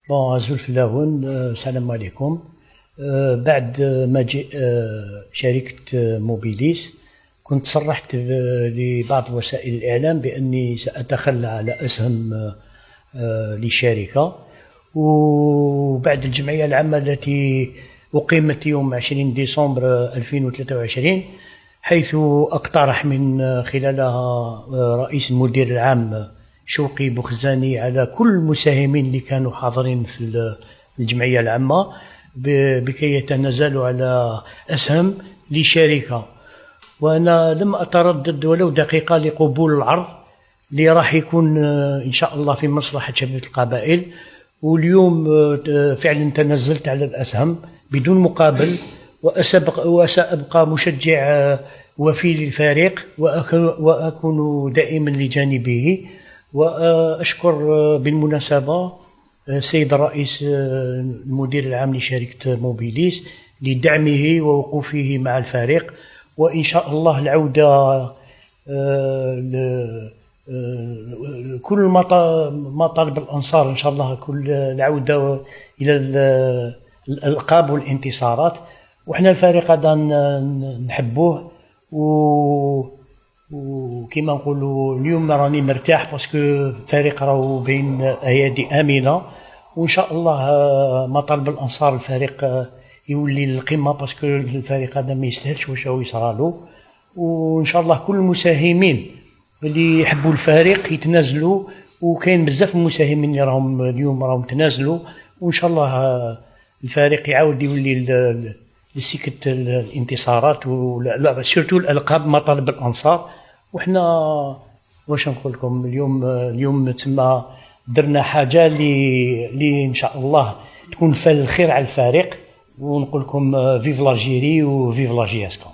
بون زول فلاون، السلام عليكم. بعد ما جاء شركة موبيليس، كنت صرحت لبعض وسائل الإعلام بأني سأتخلى على أسهم للشركة. وبعد الجمعية العامة التي أقيمت يوم 20 ديسمبر 2023، حيث اقترح من خلالها رئيس المدير العام شوقي بوخزاني على كل المساهمين اللي كانوا حاضرين في الجمعية العامة بكي يتنازلوا على أسهم لشركة. وأنا لم أتردد ولو دقيقة لقبول العرض اللي راح يكون إن شاء الله في مصلحة شباب القبائل. واليوم فعلا تنزلت على الأسهم بدون مقابل، وسأبقى مشجع وفي للفريق، وأكون دائما لجانبه. وأشكر بالمناسبة السيد الرئيس المدير العام لشركة موبيليس لدعمه ووقوفه مع الفريق، وإن شاء الله العودة كل ما طالب الأنصار إن شاء الله، كل العودة إلى الألقاب والانتصارات. وإحنا الفريق هذا نحبوه، وكما نقولوا اليوم راني مرتاح باسكو الفريق راهو بين أيادي آمنة. وإن شاء الله مطالب الأنصار الفريق يولي للقمة، باسكو الفريق هذا ما يستاهلش واش راهو يصرالو. وإن شاء الله كل المساهمين اللي يحبوا الفريق يتنازلوا، وكاين بزاف المساهمين اللي راهم اليوم راهم تنازلوا. وإن شاء الله الفريق يعاود يولي لسكة الانتصارات ولا سيرتو الألقاب مطالب الأنصار. وإحنا واش نقول لكم، اليوم تسمى درنا حاجة اللي إن شاء الله تكون فال الخير على الفريق. ونقول لكم فيف لاجيري وفيف لاجياسكم.